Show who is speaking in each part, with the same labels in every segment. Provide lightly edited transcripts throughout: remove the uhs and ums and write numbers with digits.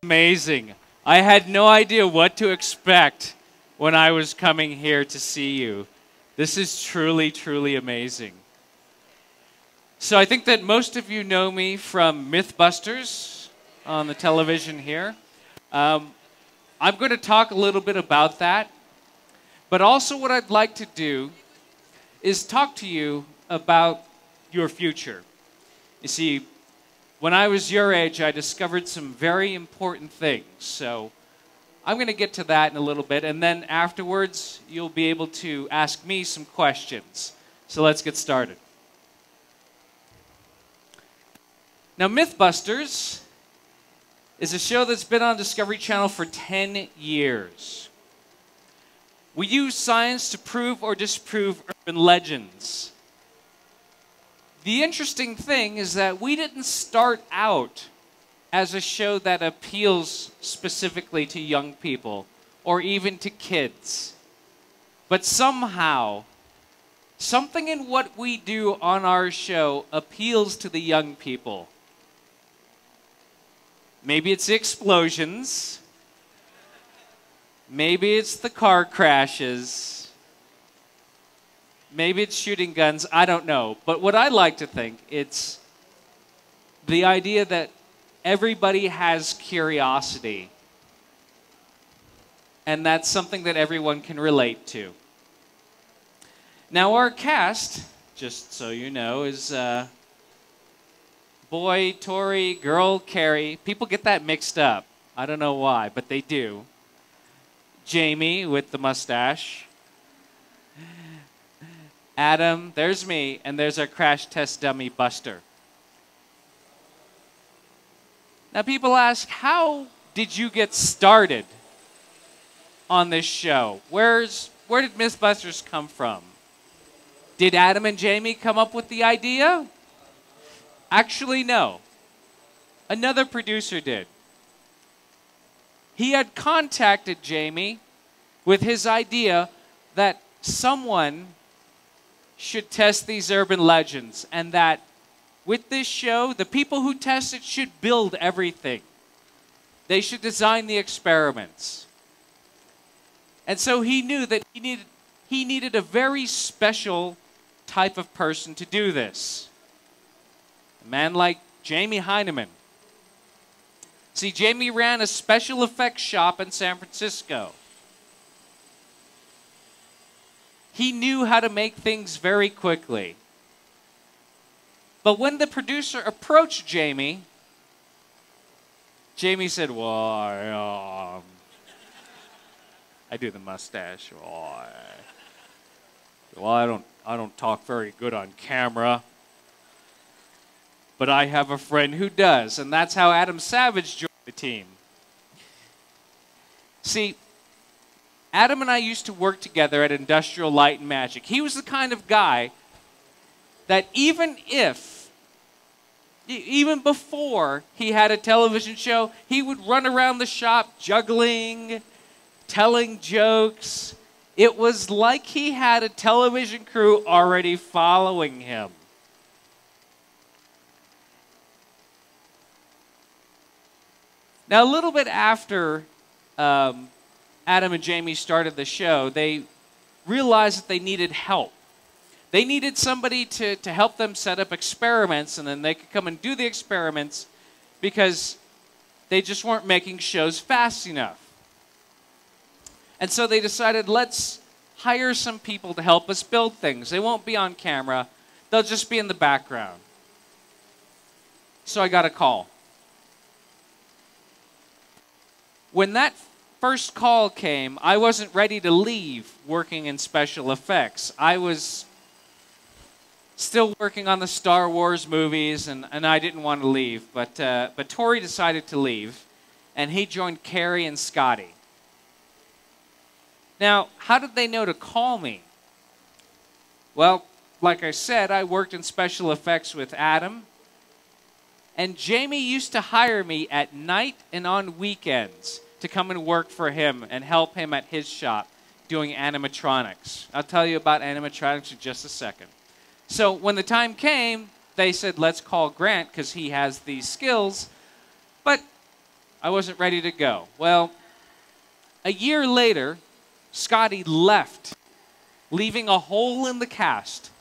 Speaker 1: amazing. I had no idea what to expect when I was coming here to see you. This is truly, truly amazing. So I think that most of you know me from Mythbusters on the television here. I'm going to talk a little bit about that. But also what I'd like to do is talk to you about your future. You see, when I was your age, I discovered some very important things. So I'm going to get to that in a little bit. And then afterwards, you'll be able to ask me some questions. So let's get started. Now, Mythbusters is a show that's been on Discovery Channel for 10 years. We use science to prove or disprove urban legends. The interesting thing is that we didn't start out as a show that appeals specifically to young people or even to kids. But somehow, something in what we do on our show appeals to the young people. Maybe it's the explosions. Maybe it's the car crashes. Maybe it's shooting guns. I don't know. But what I like to think, it's the idea that everybody has curiosity. And that's something that everyone can relate to. Now, our cast, just so you know, is boy, Tori, girl, Carrie. People get that mixed up. I don't know why, but they do. Jamie with the mustache. Adam, there's me, and there's our crash test dummy, Buster. Now, people ask, how did you get started on this show? Where did Mythbusters come from? Did Adam and Jamie come up with the idea? Actually, no. Another producer did. He had contacted Jamie with his idea that someone should test these urban legends, and that with this show, the people who test it should build everything. They should design the experiments. And so he knew that he needed a very special type of person to do this. A man like Jamie Heineman. See, Jamie ran a special effects shop in San Francisco. He knew how to make things very quickly. But when the producer approached Jamie, Jamie said, well, I do the mustache. Well, I don't talk very good on camera. But I have a friend who does, and that's how Adam Savage joined the team. See, Adam and I used to work together at Industrial Light and Magic. He was the kind of guy that even before he had a television show, he would run around the shop juggling, telling jokes. It was like he had a television crew already following him. Now, a little bit after Adam and Jamie started the show, they realized that they needed help. They needed somebody to help them set up experiments, and then they could come and do the experiments because they just weren't making shows fast enough. And so they decided, let's hire some people to help us build things. They won't be on camera. They'll just be in the background. So I got a call. When that first call came, I wasn't ready to leave working in special effects. I was still working on the Star Wars movies, and I didn't want to leave. But Tori decided to leave, and he joined Carrie and Scotty. Now, how did they know to call me? Well, like I said, I worked in special effects with Adam, and Jamie used to hire me at night and on weekends to come and work for him and help him at his shop doing animatronics. I'll tell you about animatronics in just a second. So when the time came, they said, let's call Grant because he has these skills. But I wasn't ready to go. Well, a year later, Scotty left, leaving a hole in the cast.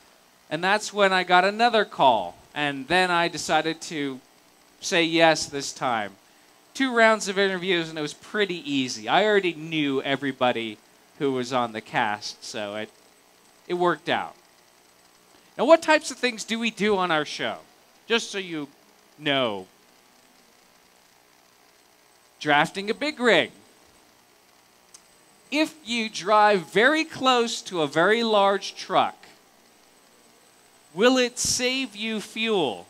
Speaker 1: And that's when I got another call. And then I decided to say yes this time. 2 rounds of interviews, and it was pretty easy. I already knew everybody who was on the cast, so it worked out. Now, what types of things do we do on our show? Just so you know. Drafting a big rig. If you drive very close to a very large truck, will it save you fuel?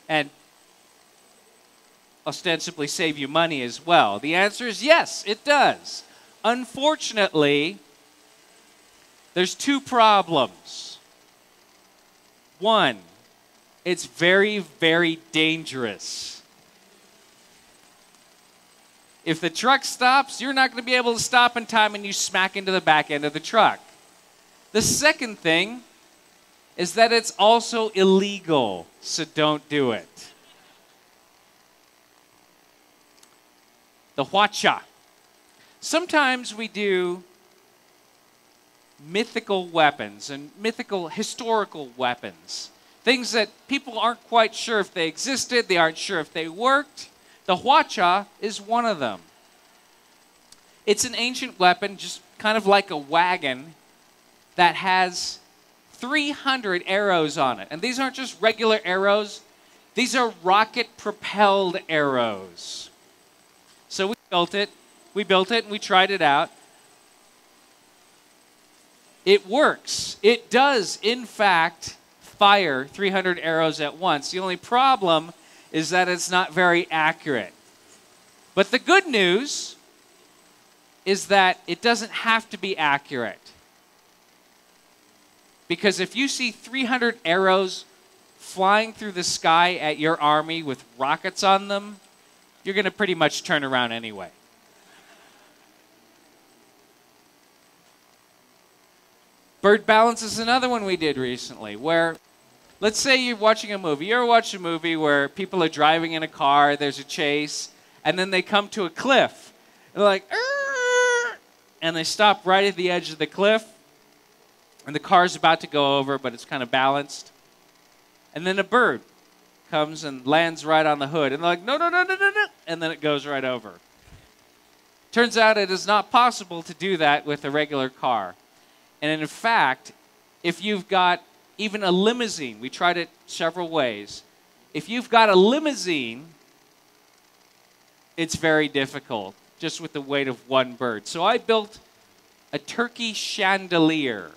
Speaker 1: And ostensibly save you money as well? The answer is yes, it does. Unfortunately, there's 2 problems. 1, it's very, very dangerous. If the truck stops, you're not going to be able to stop in time and you smack into the back end of the truck. The second thing is that it's also illegal, so don't do it. The huacha. Sometimes we do mythical weapons and mythical historical weapons. Things that people aren't quite sure if they existed, they aren't sure if they worked. The huacha is one of them. It's an ancient weapon, just kind of like a wagon, that has 300 arrows on it. And these aren't just regular arrows. These are rocket-propelled arrows. So we built it and we tried it out. It works. It does, in fact, fire 300 arrows at once. The only problem is that it's not very accurate. But the good news is that it doesn't have to be accurate. Because if you see 300 arrows flying through the sky at your army with rockets on them, you're going to pretty much turn around anyway. Bird balance is another one we did recently, where let's say you're watching a movie. You ever watch a movie where people are driving in a car, there's a chase, and then they come to a cliff. They're like, "Arr!" And they stop right at the edge of the cliff, and the car's about to go over, but it's kind of balanced. And then a bird comes and lands right on the hood. And they're like, no, no, no, no, no, no. And then it goes right over. Turns out it is not possible to do that with a regular car. And in fact, if you've got even a limousine, we tried it several ways. If you've got a limousine, it's very difficult, just with the weight of one bird. So I built a turkey chandelier,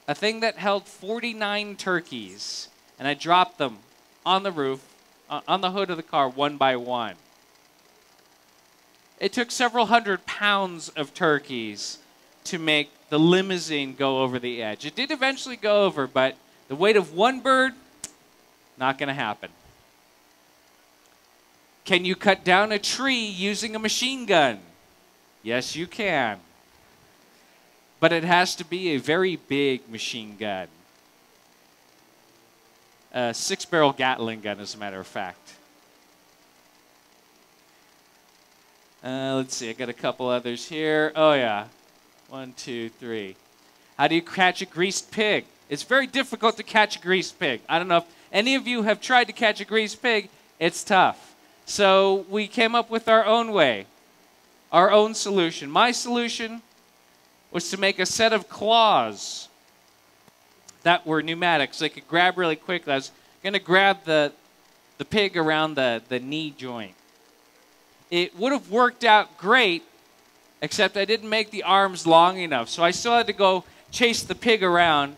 Speaker 1: a thing that held 49 turkeys, and I dropped them on the roof, on the hood of the car, one by one. It took several hundred pounds of turkeys to make the limousine go over the edge. It did eventually go over, but the weight of one bird, not going to happen. Can you cut down a tree using a machine gun? Yes, you can. But it has to be a very big machine gun. A 6-barrel Gatling gun, as a matter of fact. Let's see, I got a couple others here. Oh, yeah. 1, 2, 3. How do you catch a greased pig? It's very difficult to catch a greased pig. I don't know if any of you have tried to catch a greased pig. It's tough. So we came up with our own way, our own solution. My solution was to make a set of claws that were pneumatic, so they could grab really quickly. I was going to grab the pig around the knee joint. It would have worked out great, except I didn't make the arms long enough. So I still had to go chase the pig around,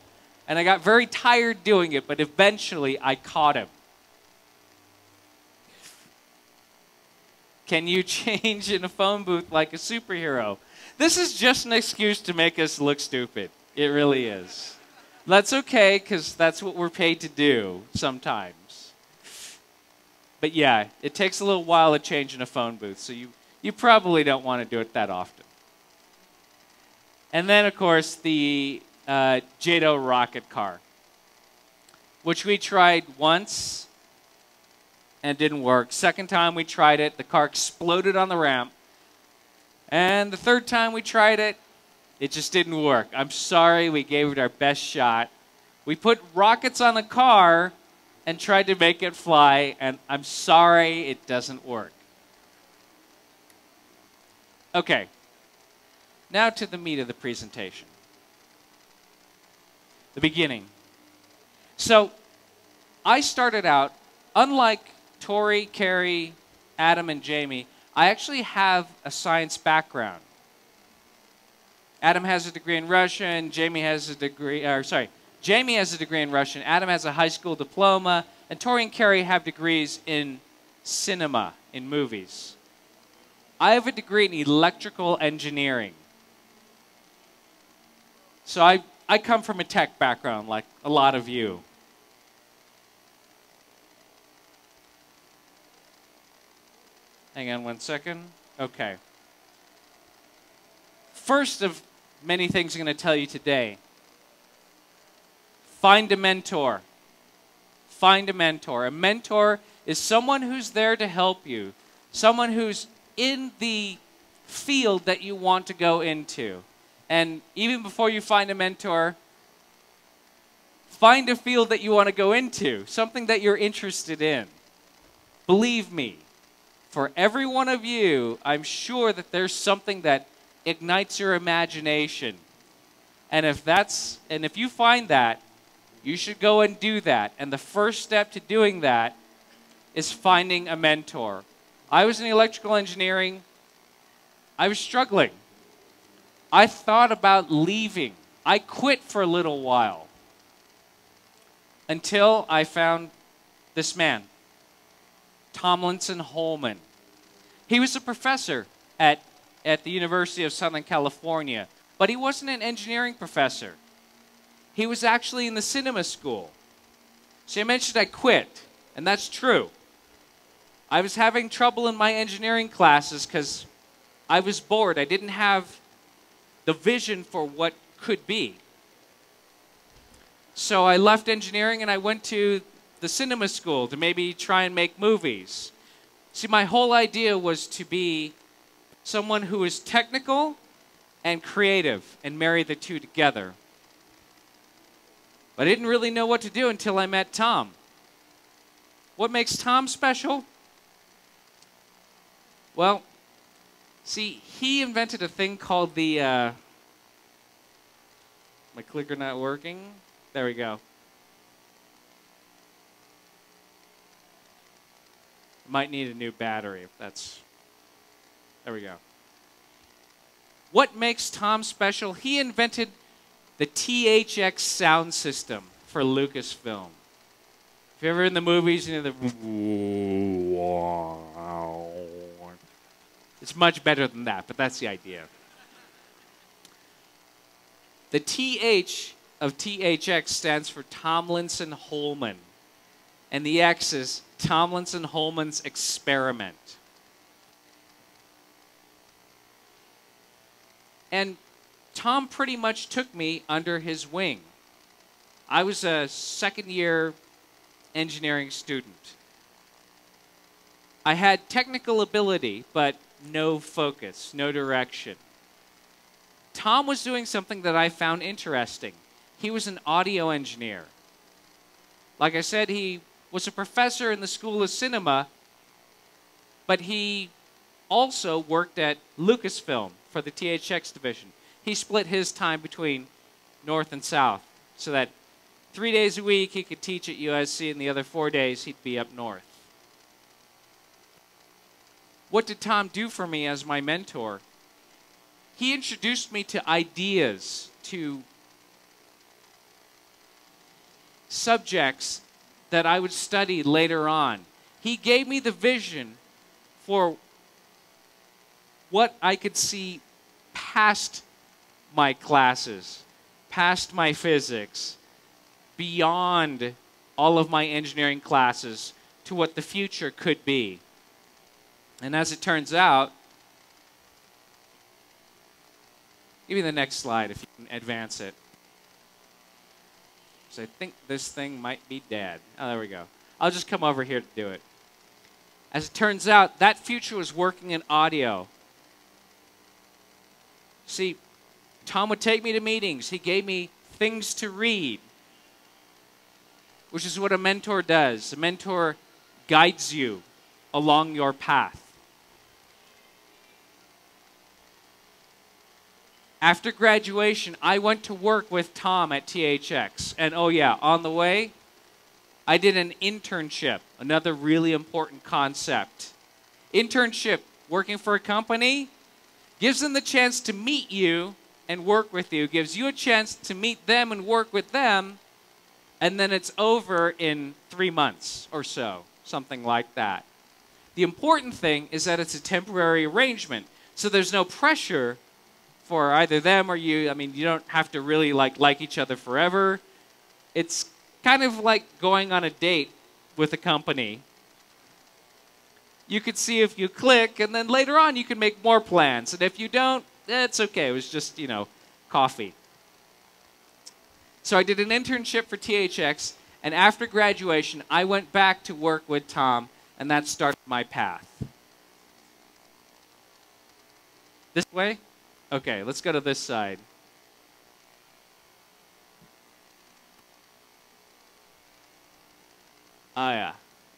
Speaker 1: and I got very tired doing it, but eventually I caught him. Can you change in a phone booth like a superhero? This is just an excuse to make us look stupid. It really is. That's okay, because that's what we're paid to do sometimes. But yeah, it takes a little while to change in a phone booth, so you probably don't want to do it that often. And then, of course, the JATO rocket car, which we tried once, and it didn't work. Second time we tried it, the car exploded on the ramp. And the third time we tried it, it just didn't work. I'm sorry, we gave it our best shot. We put rockets on the car and tried to make it fly, and I'm sorry it doesn't work. Okay, now to the meat of the presentation. The beginning. So, I started out, unlike Tori, Carrie, Adam, and Jamie, I actually have a science background. Adam has a degree in Russian, Jamie has a degree in Russian, Adam has a high school diploma, and Tori and Carrie have degrees in cinema, in movies. I have a degree in electrical engineering. So I come from a tech background, like a lot of you. Hang on one second. Okay. First of many things I'm going to tell you today. Find a mentor. Find a mentor. A mentor is someone who's there to help you. Someone who's in the field that you want to go into. And even before you find a mentor, find a field that you want to go into. Something that you're interested in. Believe me, for every one of you, I'm sure that there's something that ignites your imagination. And if you find that, you should go and do that. And the first step to doing that is finding a mentor. I was in electrical engineering. I was struggling. I thought about leaving. I quit for a little while until I found this man, Tomlinson Holman. He was a professor at the University of Southern California, but he wasn't an engineering professor. He was actually in the cinema school. So I mentioned I quit, and that's true. I was having trouble in my engineering classes because I was bored. I didn't have the vision for what could be. So I left engineering and I went to the cinema school to maybe try and make movies. See, my whole idea was to be someone who is technical and creative and marry the two together. But I didn't really know what to do until I met Tom. What makes Tom special? Well, see, he invented a thing called the... my clicker not working? There we go. Might need a new battery if that's... There we go. What makes Tom special? He invented the THX sound system for Lucasfilm. If you're ever in the movies, you know it's much better than that, but that's the idea. The TH of THX stands for Tomlinson Holman, and the X is Tomlinson Holman's experiment. And Tom pretty much took me under his wing. I was a second-year engineering student. I had technical ability, but no focus, no direction. Tom was doing something that I found interesting. He was an audio engineer. Like I said, he was a professor in the School of Cinema, but he also worked at Lucasfilm for the THX division. He split his time between North and South so that 3 days a week he could teach at USC and the other 4 days he'd be up north. What did Tom do for me as my mentor? He introduced me to ideas, to subjects that I would study later on. He gave me the vision for what I could see past my classes, past my physics, beyond all of my engineering classes to what the future could be. And as it turns out, give me the next slide if you can advance it. So I think this thing might be dead. Oh, there we go. I'll just come over here to do it. As it turns out, that future was working in audio. See, Tom would take me to meetings. He gave me things to read, which is what a mentor does. A mentor guides you along your path. After graduation, I went to work with Tom at THX. And oh yeah, on the way, I did an internship, another really important concept. Internship, working for a company, gives them the chance to meet you and work with you, gives you a chance to meet them and work with them, and then it's over in 3 months or so, something like that. The important thing is that it's a temporary arrangement, so there's no pressure for either them or you. I mean, you don't have to really like each other forever. It's kind of like going on a date with a company. You could see if you click, and then later on you can make more plans. And if you don't, it's okay. It was just, coffee. So I did an internship for THX, and after graduation, I went back to work with Tom, and that started my path. This way? Okay, let's go to this side. Oh, yeah.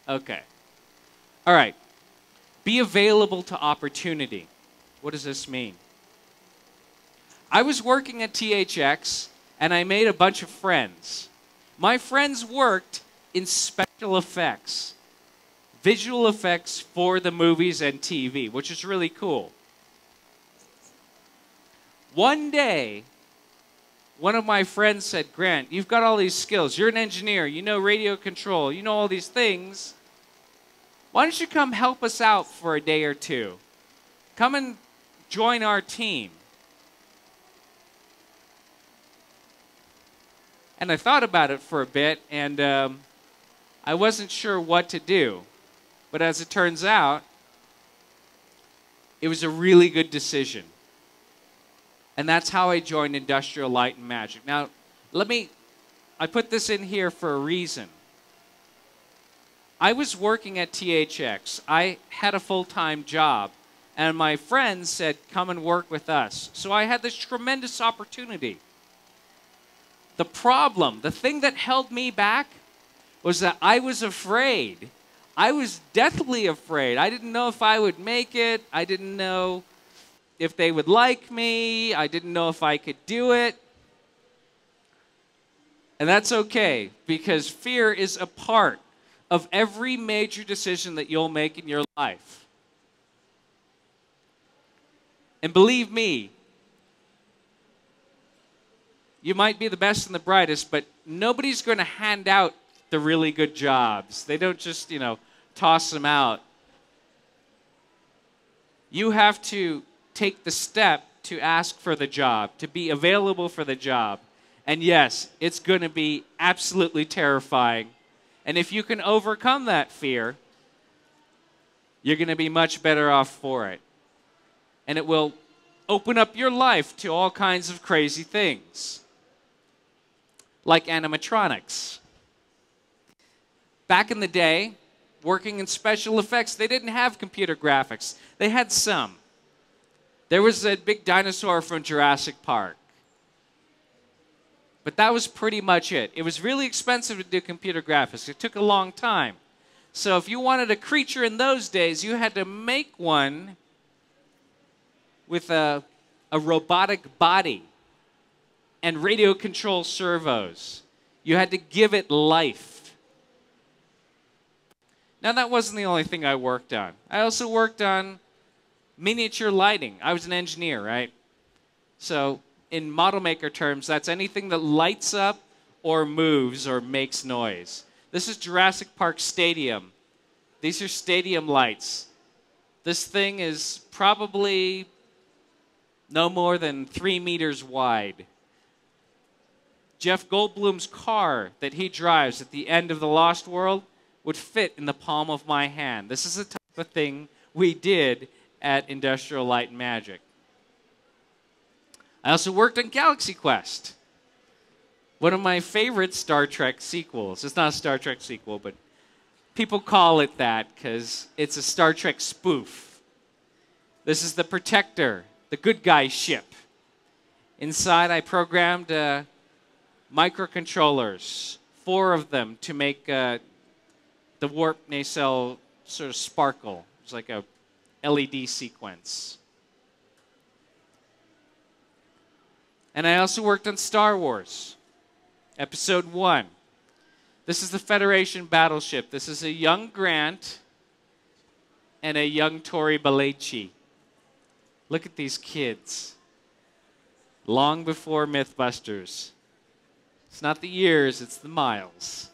Speaker 1: Okay. All right. Be available to opportunity. What does this mean? I was working at THX, and I made a bunch of friends. My friends worked in special effects, visual effects for the movies and TV, which is really cool. One day, one of my friends said, Grant, you've got all these skills. You're an engineer. You know radio control. You know all these things. Why don't you come help us out for a day or two? Come and join our team. And I thought about it for a bit, and I wasn't sure what to do. But as it turns out, it was a really good decision. And that's how I joined Industrial Light and Magic. Now, I put this in here for a reason. I was working at THX. I had a full-time job, and my friends said, come and work with us. So I had this tremendous opportunity. The problem, the thing that held me back, was that I was afraid. I was deathly afraid. I didn't know if I would make it. I didn't know if they would like me. I didn't know if I could do it. And that's okay, because fear is a part of every major decision that you'll make in your life. And believe me, you might be the best and the brightest, but nobody's going to hand out the really good jobs. They don't just, toss them out. You have to take the step to ask for the job, to be available for the job. And yes, it's going to be absolutely terrifying. And if you can overcome that fear, you're going to be much better off for it. And it will open up your life to all kinds of crazy things, like animatronics. Back in the day, working in special effects, they didn't have computer graphics. They had some. There was a big dinosaur from Jurassic Park. But that was pretty much it. It was really expensive to do computer graphics. It took a long time. So if you wanted a creature in those days, you had to make one with a robotic body and radio control servos. You had to give it life. Now, that wasn't the only thing I worked on. I also worked on miniature lighting. I was an engineer, right? So in model maker terms, that's anything that lights up or moves or makes noise. This is Jurassic Park Stadium. These are stadium lights. This thing is probably no more than 3 meters wide. Jeff Goldblum's car that he drives at the end of The Lost World would fit in the palm of my hand. This is the type of thing we did at Industrial Light and Magic. I also worked on Galaxy Quest, one of my favorite Star Trek sequels. It's not a Star Trek sequel, but People call it that because it's a Star Trek spoof. This is the Protector, the good guy ship. Inside, I programmed microcontrollers, 4 of them, to make the warp nacelle sort of sparkle. It's like a LED sequence. And I also worked on Star Wars, Episode 1. This is the Federation battleship. This is a young Grant and a young Tori Balachi. Look at these kids. Long before Mythbusters. It's not the years, it's the miles.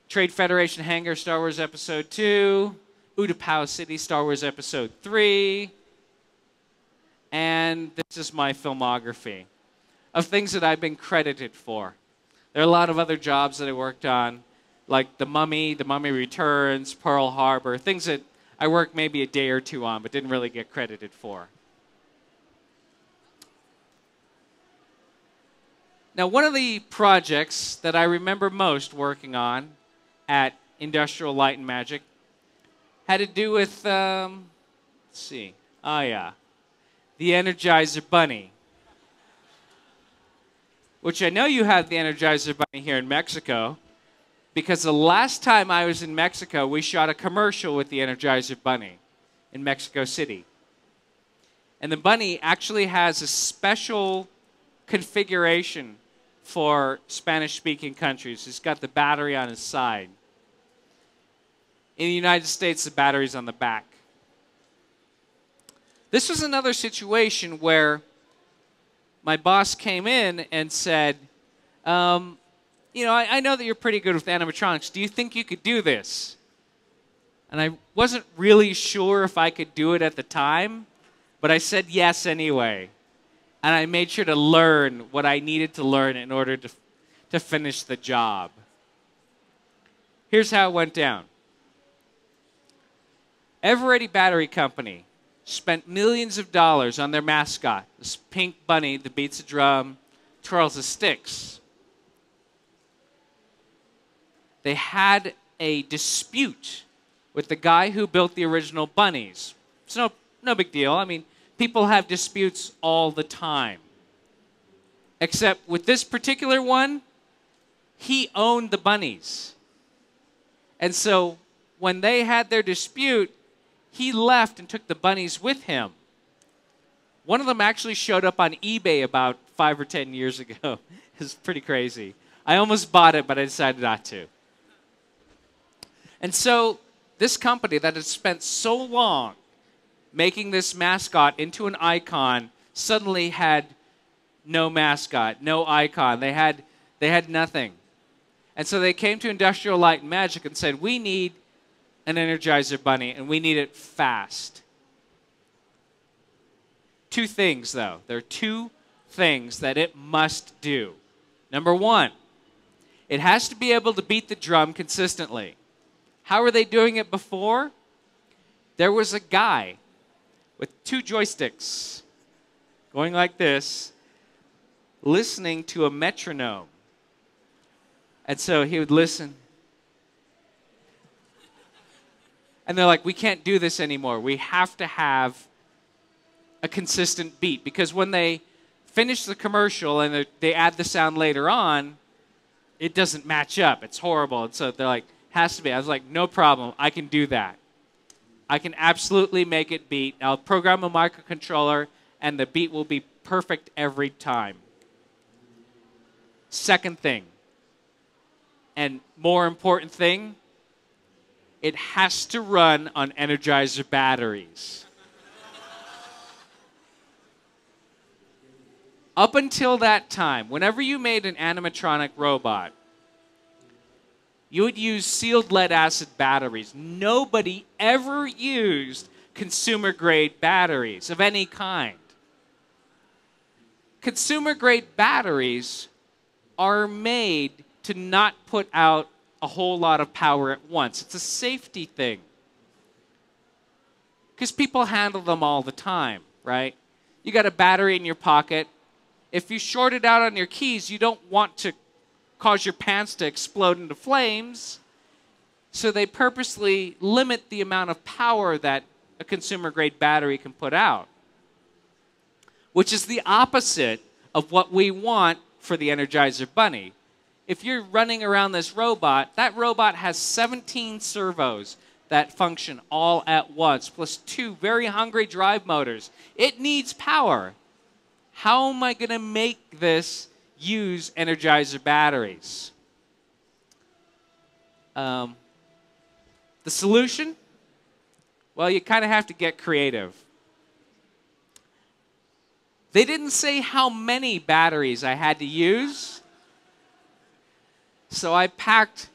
Speaker 1: Trade Federation Hangar, Star Wars Episode 2. Utapau City, Star Wars Episode 3. And this is my filmography of things that I've been credited for. There are a lot of other jobs that I worked on, like The Mummy Returns, Pearl Harbor, things that I worked maybe a day or 2 on, but didn't really get credited for. Now, one of the projects that I remember most working on at Industrial Light and Magic had to do with, let's see, the Energizer Bunny. Which I know you have the Energizer Bunny here in Mexico, because the last time I was in Mexico, we shot a commercial with the Energizer Bunny in Mexico City. And the bunny actually has a special configuration for Spanish-speaking countries. He's got the battery on his side. In the United States, the battery's on the back. This was another situation where my boss came in and said, you know, I know that you're pretty good with animatronics. Do you think you could do this? And I wasn't really sure if I could do it at the time, but I said yes anyway. And I made sure to learn what I needed to learn in order to finish the job. Here's how it went down. Eveready Battery Company spent millions of dollars on their mascot, this pink bunny that beats a drum, twirls the sticks. They had a dispute with the guy who built the original bunnies. It's no big deal. I mean, people have disputes all the time. Except with this particular one, he owned the bunnies. And so when they had their dispute, he left and took the bunnies with him. One of them actually showed up on eBay about 5 or 10 years ago. It's pretty crazy. I almost bought it, but I decided not to. And so this company that had spent so long making this mascot into an icon suddenly had no mascot, no icon. They had nothing. And so they came to Industrial Light and Magic and said, we need an Energizer Bunny, and we need it fast. 2 things, though. There are 2 things that it must do. Number 1, it has to be able to beat the drum consistently. How were they doing it before? There was a guy with 2 joysticks going like this, listening to a metronome. And so he would listen. And they're like, we can't do this anymore. We have to have a consistent beat. Because when they finish the commercial and they add the sound later on, it doesn't match up. It's horrible. And so they're like, has to be. I was like, no problem. I can do that. I can absolutely make it beat. I'll program a microcontroller, and the beat will be perfect every time. Second thing, and more important thing, it has to run on Energizer batteries. Up until that time, whenever you made an animatronic robot, you would use sealed lead-acid batteries. Nobody ever used consumer-grade batteries of any kind. Consumer-grade batteries are made to not put out a whole lot of power at once. It's a safety thing. Because people handle them all the time, right? You got a battery in your pocket. If you short it out on your keys, you don't want to cause your pants to explode into flames. So they purposely limit the amount of power that a consumer-grade battery can put out, which is the opposite of what we want for the Energizer Bunny. If you're running around this robot, that robot has 17 servos that function all at once, plus 2 very hungry drive motors. It needs power. How am I going to make this use Energizer batteries? The solution? Well, you kind of have to get creative. They didn't say how many batteries I had to use, so I packed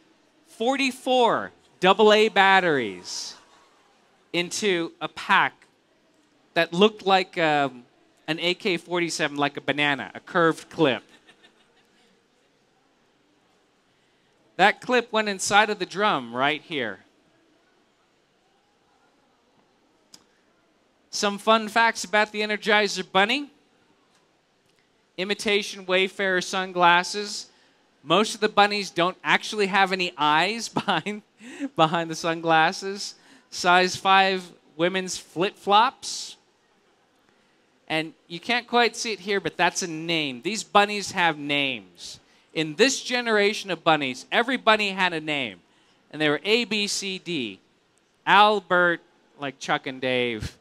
Speaker 1: 44 AA batteries into a pack that looked like an AK-47, like a banana, a curved clip. That clip went inside of the drum right here. Some fun facts about the Energizer Bunny. Imitation Wayfarer sunglasses. Most of the bunnies don't actually have any eyes behind the sunglasses. Size 5 women's flip-flops. And you can't quite see it here, but that's a name. These bunnies have names. In this generation of bunnies, every bunny had a name. And they were A, B, C, D. Albert, like Chuck and Dave.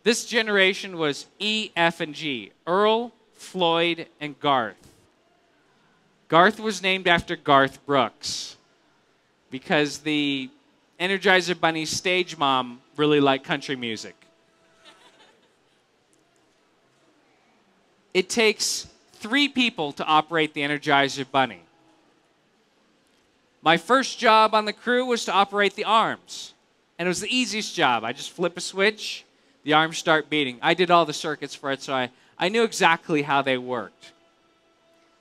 Speaker 1: This generation was E, F, and G. Earl, Floyd, and Garth. Garth was named after Garth Brooks because the Energizer Bunny stage mom really liked country music. It takes 3 people to operate the Energizer Bunny. My first job on the crew was to operate the arms. And it was the easiest job. I just flip a switch, the arms start beating. I did all the circuits for it, so I knew exactly how they worked.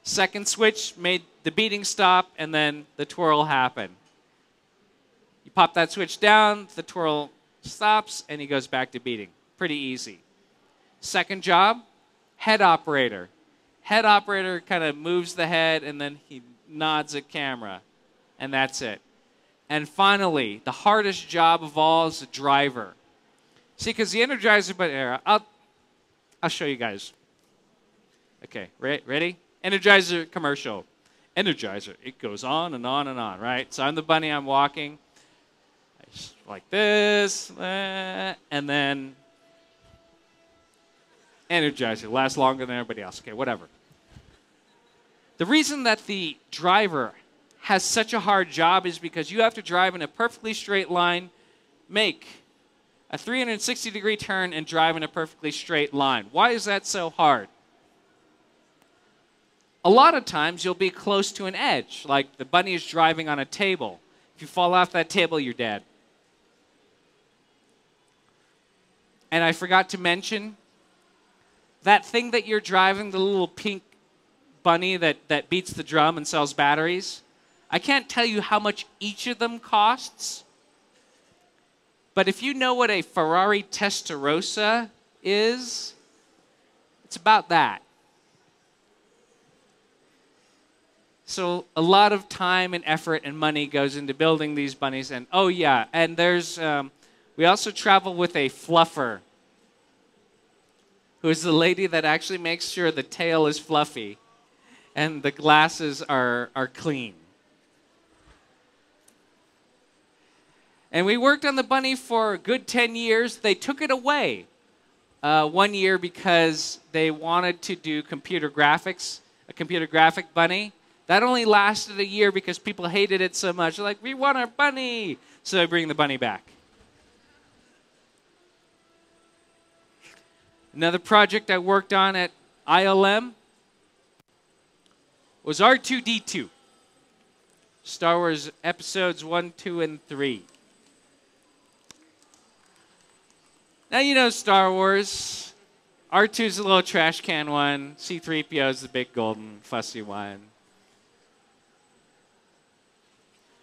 Speaker 1: Second switch made the beating stop, and then the twirl happened. You pop that switch down, the twirl stops, and he goes back to beating. Pretty easy. Second job, head operator. Head operator kind of moves the head, and then he nods at camera, and that's it. And finally, the hardest job of all is the driver. See, because the Energizer Bunny, I'll show you guys. Okay, ready? Energizer commercial. Energizer, it goes on and on and on, right? So I'm the bunny, I'm walking. I just like this, and then Energizer lasts longer than everybody else. Okay, whatever. The reason that the driver has such a hard job is because you have to drive in a perfectly straight line, make a 360-degree turn, and drive in a perfectly straight line. Why is that so hard? A lot of times you'll be close to an edge, like the bunny is driving on a table. If you fall off that table, you're dead. And I forgot to mention, that thing that you're driving, the little pink bunny that beats the drum and sells batteries, I can't tell you how much each of them costs, but if you know what a Ferrari Testarossa is, it's about that. So a lot of time and effort and money goes into building these bunnies. And oh yeah, and there's we also travel with a fluffer, who is the lady that actually makes sure the tail is fluffy and the glasses are clean. And we worked on the bunny for a good 10 years. They took it away 1 year because they wanted to do computer graphics, a computer graphic bunny. That only lasted a year because people hated it so much. They're like, we want our bunny. So they bring the bunny back. Another project I worked on at ILM was R2-D2. Star Wars Episodes 1, 2, and 3. Now you know Star Wars. R2's the little trash can one. C-3PO's the big golden fussy one.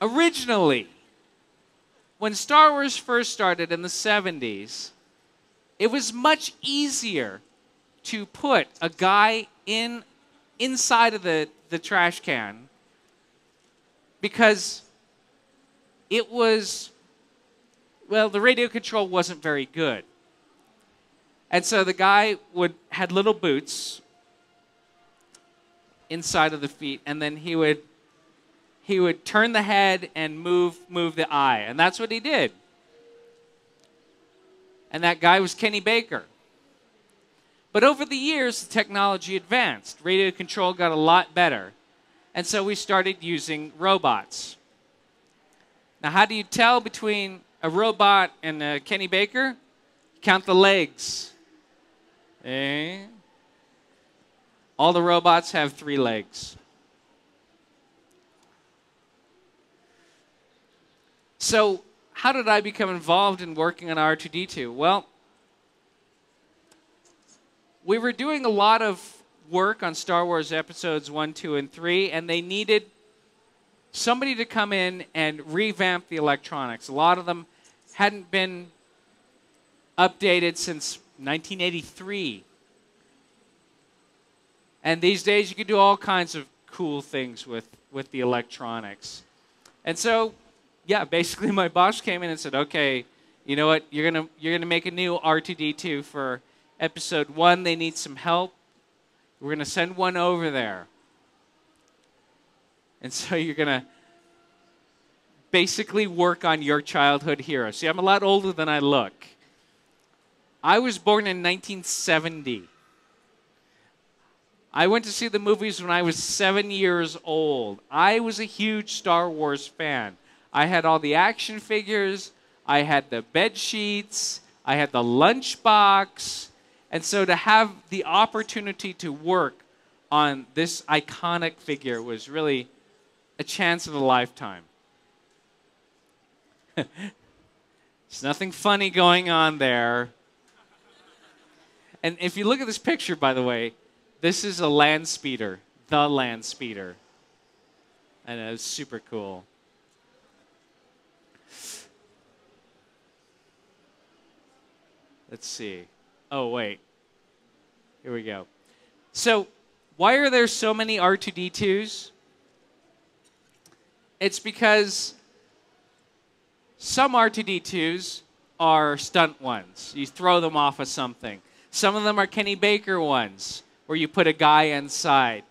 Speaker 1: Originally, when Star Wars first started in the 70s, it was much easier to put a guy inside of the trash can because it was, well, the radio control wasn't very good. And so the guy had little boots inside of the feet, and then he would turn the head and move the eye, and that's what he did. And that guy was Kenny Baker. But over the years, the technology advanced. Radio control got a lot better. And so we started using robots. Now, how do you tell between a robot and a Kenny Baker? Count the legs. All the robots have 3 legs. So, how did I become involved in working on R2-D2? Well, we were doing a lot of work on Star Wars Episodes 1, 2, and 3, and they needed somebody to come in and revamp the electronics. A lot of them hadn't been updated since 1983. And these days, you can do all kinds of cool things with the electronics. And so, yeah, basically my boss came in and said, okay, you know what, you're gonna make a new R2-D2 for Episode 1. They need some help. We're gonna send one over there. And so you're gonna basically work on your childhood hero. See, I'm a lot older than I look. I was born in 1970. I went to see the movies when I was 7 years old. I was a huge Star Wars fan. I had all the action figures, I had the bed sheets, I had the lunchbox, and so to have the opportunity to work on this iconic figure was really a chance of a lifetime. There's nothing funny going on there. And if you look at this picture, by the way, this is a land speeder, the land speeder. And it's super cool. Let's see. Oh, wait. Here we go. So, why are there so many R2-D2s? It's because some R2-D2s are stunt ones. You throw them off of something. Some of them are Kenny Baker ones, where you put a guy inside.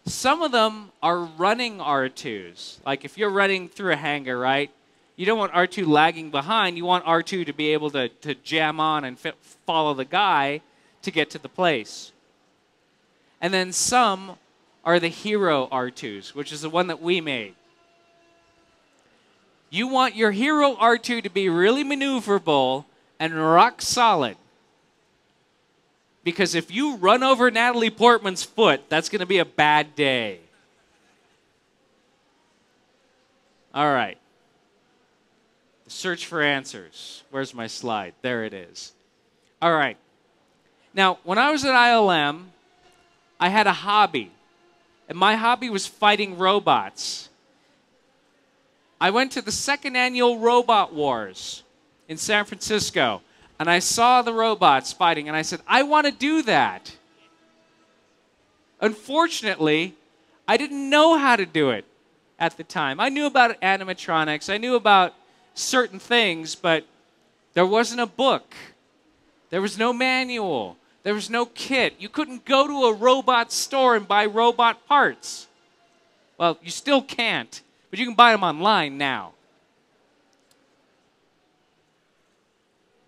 Speaker 1: Some of them are running R2s. Like if you're running through a hangar, right? You don't want R2 lagging behind. You want R2 to be able to jam on and follow the guy to get to the place. And then some are the hero R2s, which is the one that we made. You want your hero R2 to be really maneuverable and rock solid. Because if you run over Natalie Portman's foot, that's going to be a bad day. All right. Search for answers. Where's my slide? There it is. All right. Now, when I was at ILM, I had a hobby. And my hobby was fighting robots. I went to the 2nd annual Robot Wars in San Francisco. And I saw the robots fighting, and I said, I want to do that. Unfortunately, I didn't know how to do it at the time. I knew about animatronics. I knew about certain things, but there wasn't a book. There was no manual. There was no kit. You couldn't go to a robot store and buy robot parts. Well, you still can't, but you can buy them online now.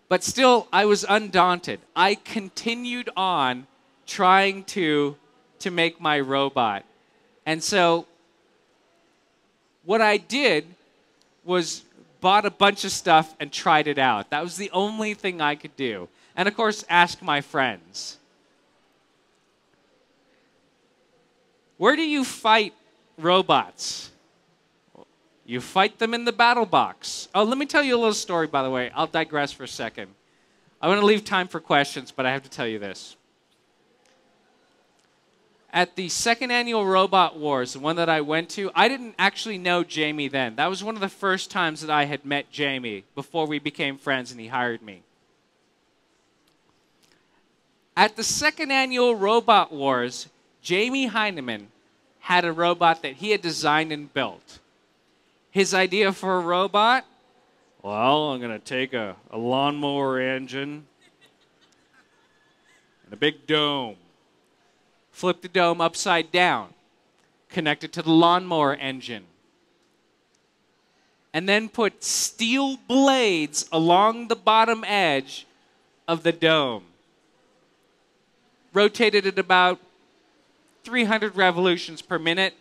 Speaker 1: But still, I was undaunted. I continued on trying to make my robot. And so what I did was bought a bunch of stuff and tried it out. That was the only thing I could do. And of course, ask my friends. Where do you fight robots? You fight them in the battle box. Oh, let me tell you a little story, by the way. I'll digress for a second. I want to leave time for questions, but I have to tell you this. At the 2nd annual Robot Wars, the one that I went to, I didn't actually know Jamie then. That was one of the first times that I had met Jamie before we became friends and he hired me. At the 2nd annual Robot Wars, Jamie Heineman had a robot that he had designed and built. His idea for a robot? Well, I'm going to take a lawnmower engine and a big dome. Flip the dome upside down. Connect it to the lawnmower engine. And then put steel blades along the bottom edge of the dome. Rotated at about 300 revolutions per minute.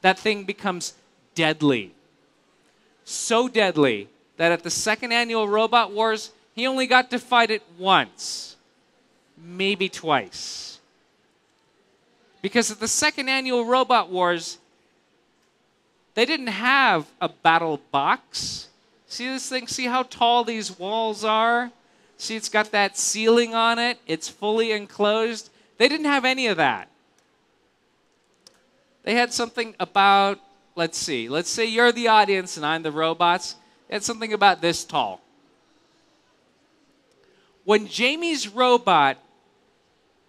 Speaker 1: That thing becomes deadly. So deadly that at the second annual Robot Wars, he only got to fight it once, maybe twice. Because at the second annual Robot Wars, they didn't have a battle box. See this thing? See how tall these walls are? See, it's got that ceiling on it. It's fully enclosed. They didn't have any of that. They had something about, let's see. Let's say you're the audience and I'm the robots. They had something about this tall. When Jamie's robot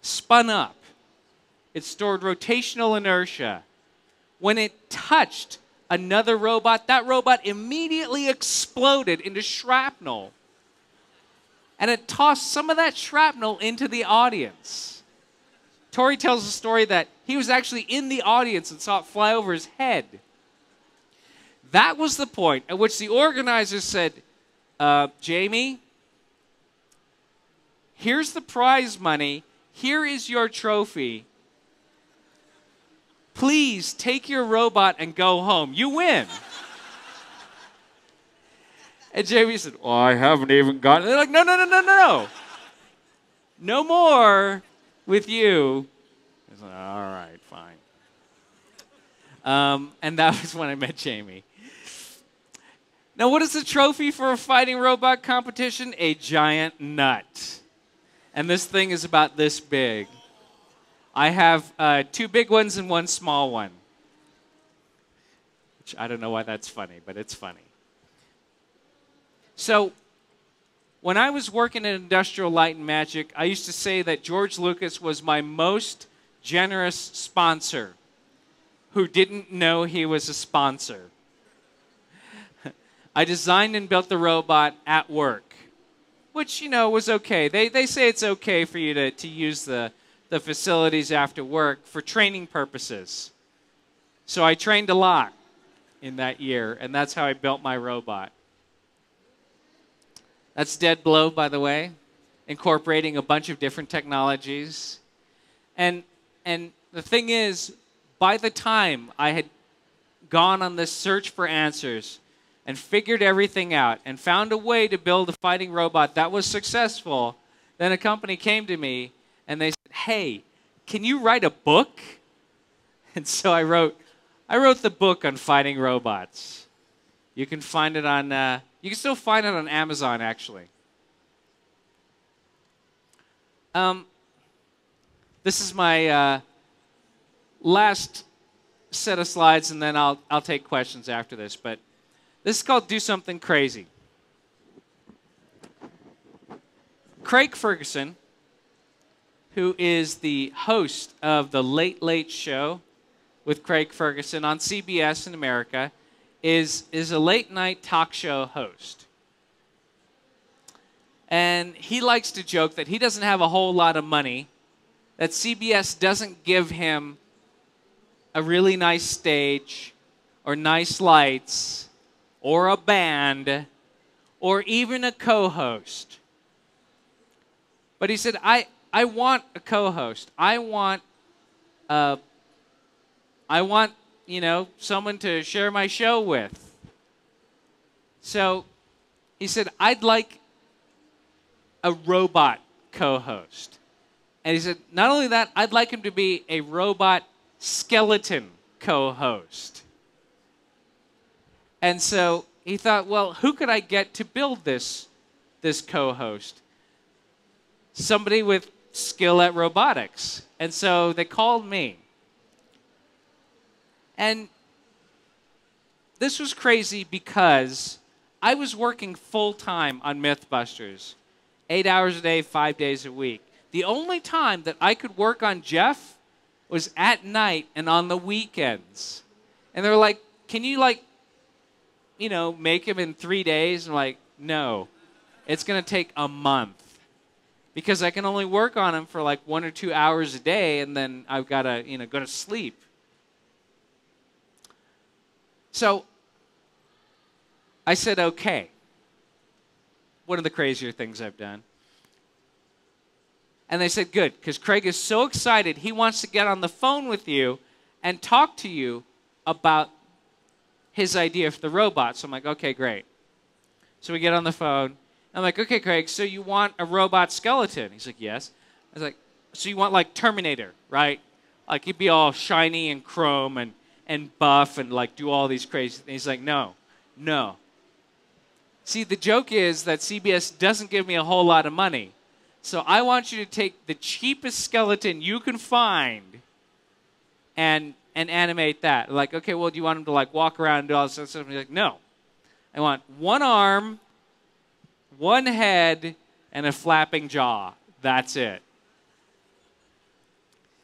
Speaker 1: spun up, it stored rotational inertia. When it touched another robot, that robot immediately exploded into shrapnel. And it tossed some of that shrapnel into the audience. Tori tells a story that he was actually in the audience and saw it fly over his head. That was the point at which the organizers said, Jamie, here's the prize money. Here is your trophy. Please take your robot and go home. You win. And Jamie said, well, I haven't even gotten it. They're like, no. No more with you. I said, all right, fine. And that was when I met Jamie. Now, what is the trophy for a fighting robot competition? A giant nut. And this thing is about this big. I have 2 big ones and 1 small one. Which I don't know why that's funny, but it's funny. So, when I was working at Industrial Light and Magic, I used to say that George Lucas was my most generous sponsor who didn't know he was a sponsor. I designed and built the robot at work, which, you know, was okay. They say it's okay for you to use the facilities after work for training purposes. So I trained a lot in that year, and that's how I built my robot. That's Dead Blow, by the way, incorporating a bunch of different technologies. And the thing is, by the time I had gone on this search for answers and figured everything out and found a way to build a fighting robot that was successful, then a company came to me and they said, hey, can you write a book? And so I wrote the book on fighting robots. You can find it on, you can still find it on Amazon, actually. This is my last set of slides, and then I'll take questions after this. But this is called Do Something Crazy. Craig Ferguson, who is the host of the Late Late Show with Craig Ferguson on CBS in America, is a late-night talk show host. And he likes to joke that he doesn't have a whole lot of money, that CBS doesn't give him a really nice stage or nice lights or a band or even a co-host. But he said, I want a co-host. I want, you know, someone to share my show with. So he said, I'd like a robot co-host. And he said, not only that, I'd like him to be a robot skeleton co-host. And so he thought, well, who could I get to build this co-host? Somebody with skill at robotics. And so they called me. And this was crazy because I was working full-time on Mythbusters, 8 hours a day, 5 days a week. The only time that I could work on Jeff was at night and on the weekends. And they were like, can you, like, make him in 3 days? I'm like, no, it's going to take a month. Because I can only work on him for like 1 or 2 hours a day, and then I've got to, go to sleep. So I said, okay. One of the crazier things I've done. And they said, good, because Craig is so excited. He wants to get on the phone with you and talk to you about his idea for the robot. So I'm like, okay, great. So we get on the phone. I'm like, okay, Craig, so you want a robot skeleton? He's like, yes. I was like, so you want like Terminator, right? Like he'd be all shiny and chrome and buff and like do all these crazy things. He's like, no. See, the joke is that CBS doesn't give me a whole lot of money. So I want you to take the cheapest skeleton you can find and animate that. Like, okay, well, do you want him to like walk around and do all this stuff? He's like, no. I want one arm, one head, and a flapping jaw. That's it.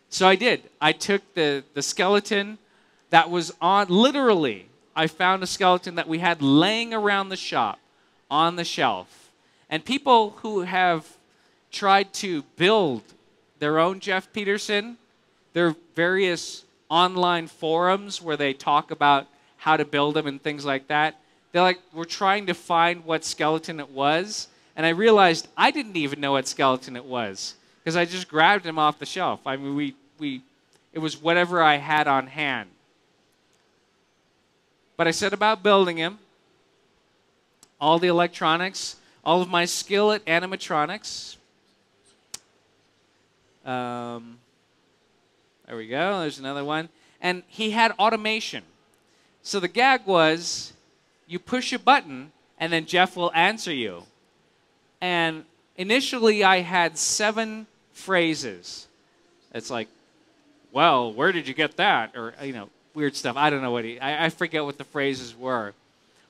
Speaker 1: So I did. I took the skeleton that was on, literally, I found a skeleton that we had laying around the shop on the shelf. And people who have tried to build their own Jeff Peterson, there are various online forums where they talk about how to build them and things like that. They're like, we're trying to find what skeleton it was. And I realized I didn't even know what skeleton it was because I just grabbed him off the shelf. I mean, it was whatever I had on hand. But I set about building him. All the electronics, all of my skill at animatronics. There we go. There's another one. And he had automation. So the gag was, you push a button, and then Jeff will answer you. And initially, I had 7 phrases. It's like, well, where did you get that? Or, weird stuff. I don't know what I forget what the phrases were.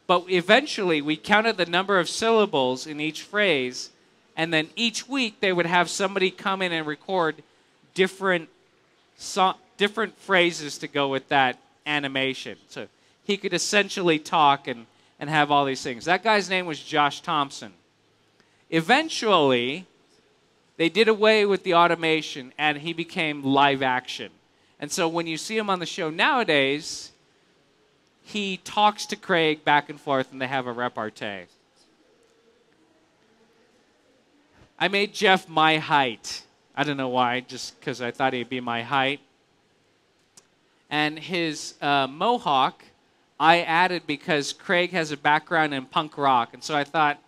Speaker 1: But eventually, we counted the number of syllables in each phrase, and then each week, they would have somebody come in and record different phrases to go with that animation. So he could essentially talk and have all these things. That guy's name was Josh Thompson. Eventually, they did away with the automation, and he became live action. And so when you see him on the show nowadays, he talks to Craig back and forth, and they have a repartee. I made Jeff my height. I don't know why, just because I thought he'd be my height. And his mohawk, I added because Craig has a background in punk rock. And so I thought,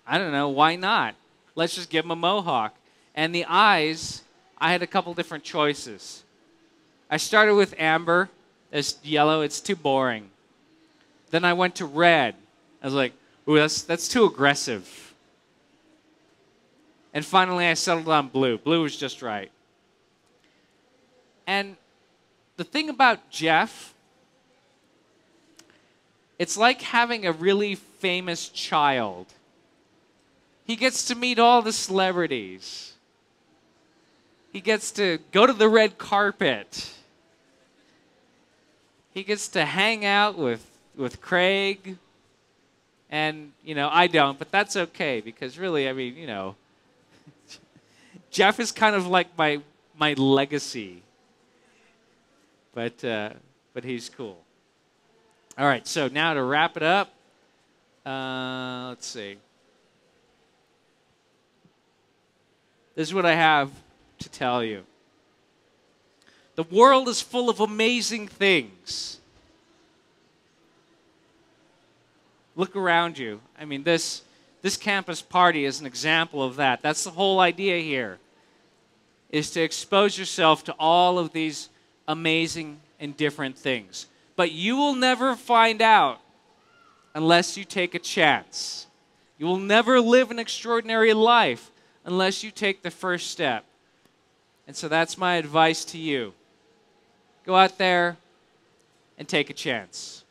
Speaker 1: I don't know, why not? Let's just give him a mohawk. And the eyes, I had a couple different choices. I started with amber. It's yellow. It's too boring. Then I went to red. I was like, ooh, that's too aggressive. And finally, I settled on blue. Blue was just right. And the thing about Jeff, it's like having a really famous child. He gets to meet all the celebrities. He gets to go to the red carpet. He gets to hang out with Craig. And, I don't, but that's okay because really, Jeff is kind of like my legacy. But he's cool. All right, so now to wrap it up, let's see. This is what I have to tell you. The world is full of amazing things. Look around you. I mean, this campus party is an example of that. That's the whole idea here, is to expose yourself to all of these amazing and different things. But you will never find out unless you take a chance. You will never live an extraordinary life unless you take the first step. And so that's my advice to you. Go out there and take a chance.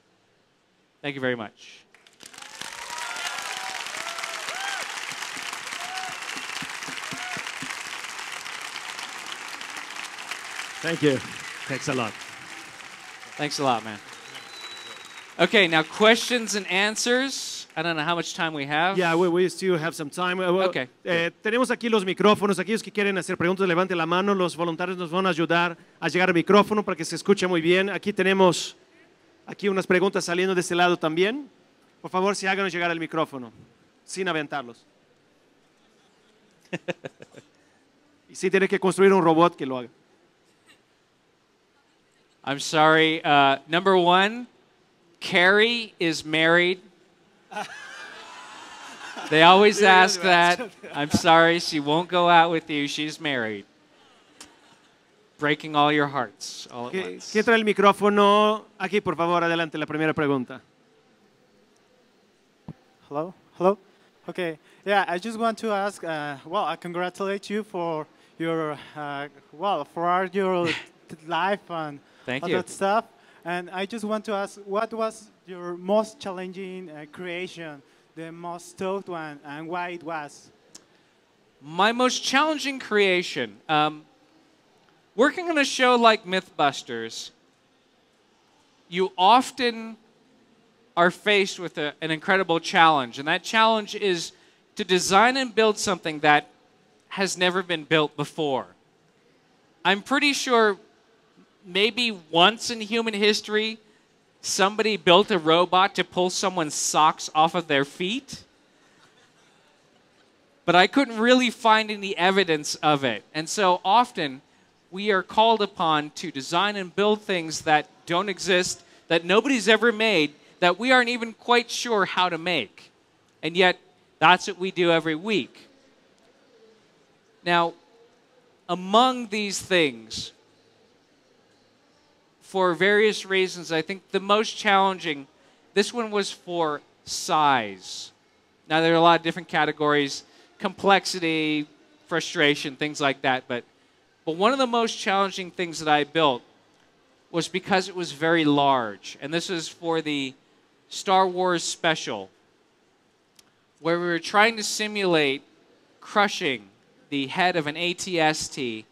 Speaker 1: Thank you very much.
Speaker 2: Thank you. Thanks a lot.
Speaker 1: Thanks a lot, man. Okay, now questions and answers. I don't know how much time we have.
Speaker 2: Yeah, we still have some time.
Speaker 1: Okay.
Speaker 2: Tenemos aquí los micrófonos. Aquellos que quieren hacer preguntas, levanten la mano. Los voluntarios nos van a ayudar a llegar al micrófono para que se escuche muy bien. Aquí tenemos unas preguntas saliendo de este lado también. Por favor, si háganos llegar al micrófono, sin aventarlos. Y si tiene que construir un robot, que lo haga.
Speaker 1: I'm sorry. Number one, Carrie is married. They always ask that. I'm sorry, she won't go out with you. She's married. Breaking all your hearts all at once.
Speaker 2: ¿Quién trae el micrófono? Aquí, por favor, adelante, la primera pregunta.
Speaker 3: Hello? Hello? Okay. Yeah, I just want to ask, well, I congratulate you for your, for your life and
Speaker 1: Thank
Speaker 3: all
Speaker 1: you.
Speaker 3: that stuff. And I just want to ask, what was your most challenging creation, the most tough one, and why it was?
Speaker 1: My most challenging creation. Working on a show like Mythbusters, you often are faced with an incredible challenge. And that challenge is to design and build something that has never been built before. I'm pretty sure maybe once in human history, somebody built a robot to pull someone's socks off of their feet. But I couldn't really find any evidence of it. And so often, we are called upon to design and build things that don't exist, that nobody's ever made, that we aren't even quite sure how to make. And yet, that's what we do every week. Now, among these things, for various reasons, I think the most challenging, this one was for size. Now, there are a lot of different categories, complexity, frustration, things like that, but one of the most challenging things that I built was because it was very large. And this was for the Star Wars special, where we were trying to simulate crushing the head of an AT-ST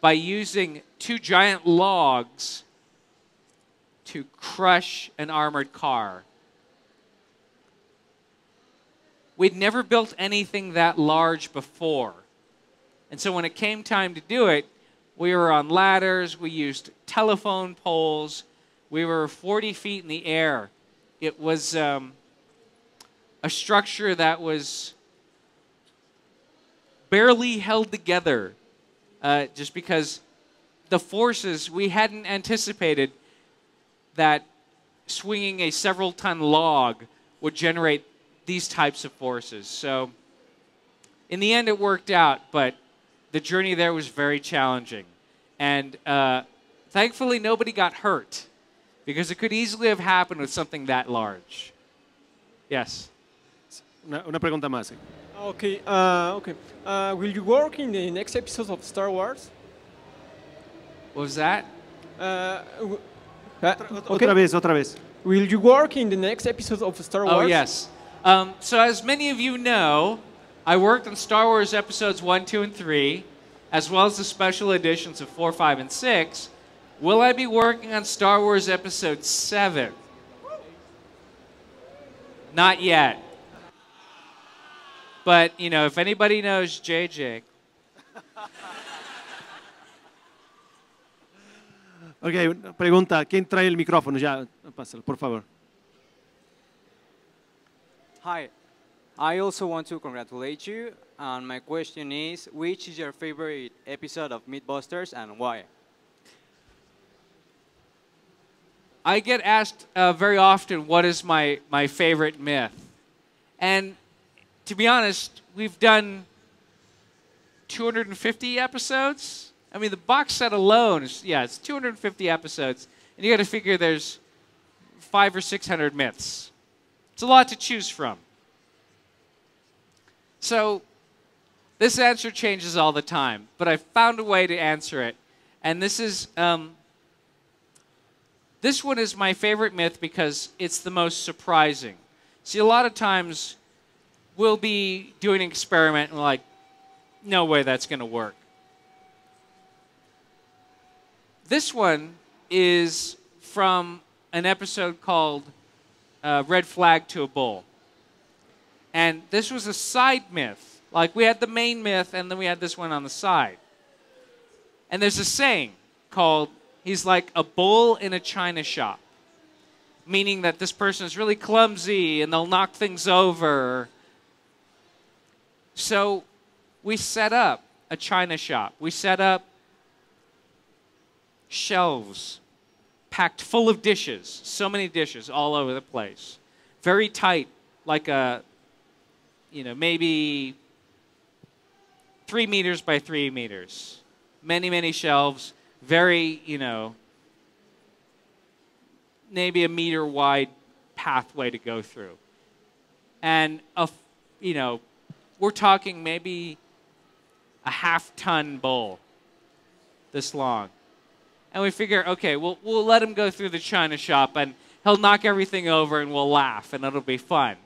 Speaker 1: by using two giant logs to crush an armored car. We'd never built anything that large before. And so when it came time to do it, we were on ladders, we used telephone poles, we were 40 feet in the air. It was a structure that was barely held together just because the forces, we hadn't anticipated that swinging a several-ton log would generate these types of forces. So in the end, it worked out, but the journey there was very challenging. And thankfully, nobody got hurt, because it could easily have happened with something that large. Yes?
Speaker 2: Una pregunta más.
Speaker 4: Okay, will you work in the next episode of Star Wars?
Speaker 1: What was that?
Speaker 2: Otra vez.
Speaker 4: Will you work in the next episode of Star Wars?
Speaker 1: Oh, yes. So as many of you know, I worked on Star Wars episodes 1, 2, and 3, as well as the special editions of 4, 5, and 6. Will I be working on Star Wars episode 7? Not yet. But, you know, if anybody knows JJ.
Speaker 2: Ok, pregunta, ¿quién trae el micrófono? Ya, pásalo, por favor.
Speaker 5: Hi, I also want to congratulate you, and my question is, which is your favorite episode of Mythbusters and why?
Speaker 1: I get asked very often, what is my favorite myth? And to be honest, we've done 250 episodes. I mean, the box set alone is, it's 250 episodes. And you got to figure there's 500 or 600 myths. It's a lot to choose from. So this answer changes all the time, but I found a way to answer it. And this is, this one is my favorite myth because it's the most surprising. See, a lot of times we'll be doing an experiment and we're like, no way that's going to work. This one is from an episode called red flag to a bull. And this was a side myth. Like we had the main myth and then we had this one on the side. And there's a saying called, he's like a bull in a china shop. Meaning that this person is really clumsy and they'll knock things over. So we set up a china shop. We set up shelves packed full of dishes, so many dishes all over the place. Very tight, like a, maybe 3 meters by 3 meters. Many, many shelves, very, maybe a meter wide pathway to go through. And, we're talking maybe a half-ton bowl this long. And we figure, okay, we'll let him go through the china shop and he'll knock everything over and we'll laugh and it'll be fun.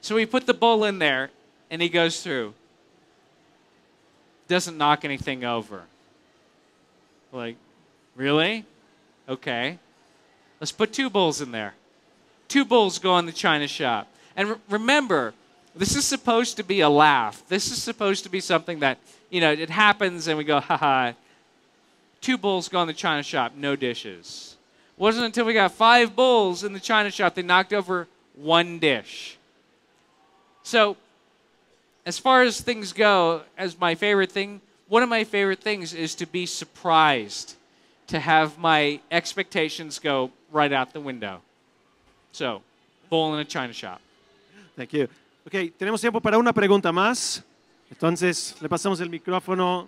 Speaker 1: So we put the bowl in there and he goes through. Doesn't knock anything over. We're like, really? Okay. Let's put 2 bowls in there. 2 bowls go in the china shop. And remember, this is supposed to be a laugh. This is supposed to be something that, it happens and we go, haha. 2 bowls go in the china shop, no dishes. Wasn't until we got 5 bowls in the china shop they knocked over 1 dish. So, as far as things go, as my favorite thing, one of my favorite things is to be surprised, to have my expectations go right out the window. So, bowl in a china shop.
Speaker 2: Thank you. Ok, tenemos tiempo para una pregunta más. Entonces, le pasamos el micrófono.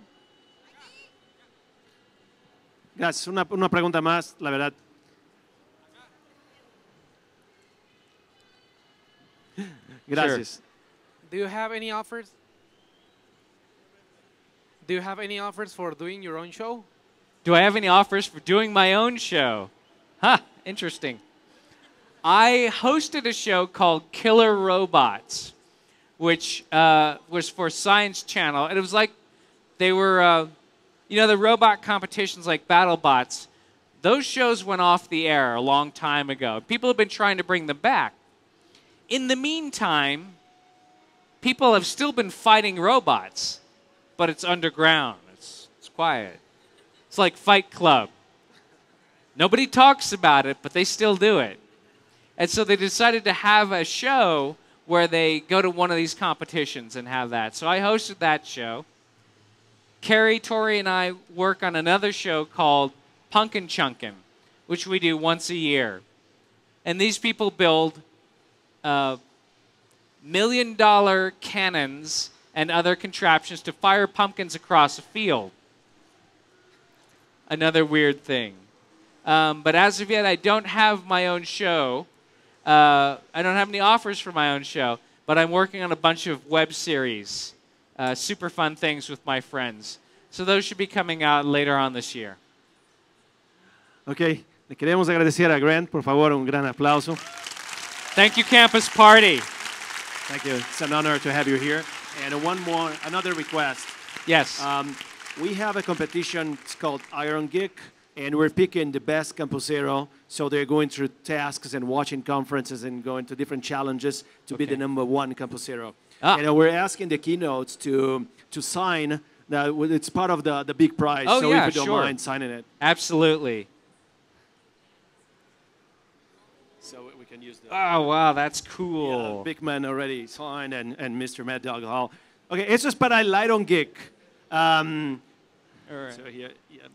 Speaker 2: Gracias. Una pregunta más, la verdad. Gracias.
Speaker 1: Sure.
Speaker 6: Do you have any offers? Do you have any offers for doing your own show?
Speaker 1: Do I have any offers for doing my own show? Huh, interesting. I hosted a show called Killer Robots, which was for Science Channel. And it was like they were, the robot competitions like BattleBots. Those shows went off the air a long time ago. People have been trying to bring them back. In the meantime, people have still been fighting robots, but it's underground. It's quiet. It's like Fight Club. Nobody talks about it, but they still do it. And so they decided to have a show where they go to one of these competitions and have that. So I hosted that show. Carrie, Tori, and I work on another show called Punkin' Chunkin', which we do once a year. And these people build $1 million cannons and other contraptions to fire pumpkins across a field. Another weird thing. But as of yet, I don't have my own show. I don't have any offers for my own show, but I'm working on a bunch of web series, super fun things with my friends. So those should be coming out later on this year.
Speaker 2: Ok, le queremos agradecer a Grant, por favor, un gran aplauso.
Speaker 1: Thank you, Campus Party.
Speaker 2: Thank you. It's an honor to have you here. And another request.
Speaker 1: Yes.
Speaker 2: We have a competition, it's called Iron Geek, and we're picking the best campusero. So they're going through tasks and watching conferences and going to different challenges to be the #1 campusero. And we're asking the keynotes to sign. It's part of the big prize.
Speaker 1: Oh,
Speaker 2: so
Speaker 1: yeah,
Speaker 2: if you don't
Speaker 1: sure.
Speaker 2: mind signing it.
Speaker 1: Absolutely.
Speaker 2: So we can use the...
Speaker 1: Oh, wow, that's cool.
Speaker 2: Yeah, Big Man already signed and Mr. Mad Dog Hall. Okay, eso es para el Iron Geek.
Speaker 1: All right.
Speaker 2: So here, yeah.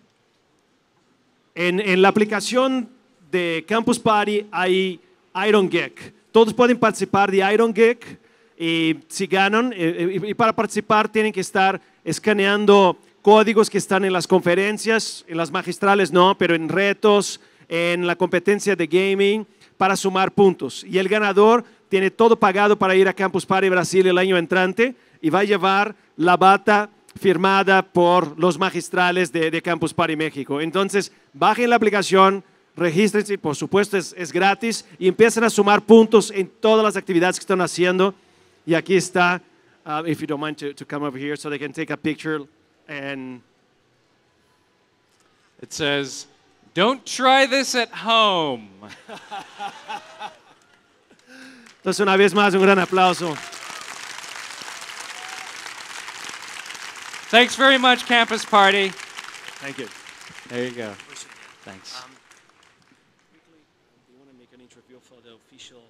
Speaker 2: En la aplicación de Campus Party hay Iron Geek. Todos pueden participar de Iron Geek y si ganan, y para participar tienen que estar escaneando códigos que están en las conferencias, en las magistrales no, pero en retos, en la competencia de gaming, para sumar puntos. Y el ganador tiene todo pagado para ir a Campus Party Brasil el año entrante y va a llevar la bata firmada por los magistrales de Campus Party México. Entonces, bajen la aplicación, regístrense, por supuesto es gratis, y empiecen a sumar puntos en todas las actividades que están haciendo. Y aquí está, if you don't mind to come over here so they can take a picture. And
Speaker 1: it says, Don't try this at home.
Speaker 2: Entonces, una vez más, un gran aplauso.
Speaker 1: Thanks very much, Campus Party.
Speaker 2: Thank you.
Speaker 1: There you go. Thanks.
Speaker 2: Quickly, do you want to make an interview for the official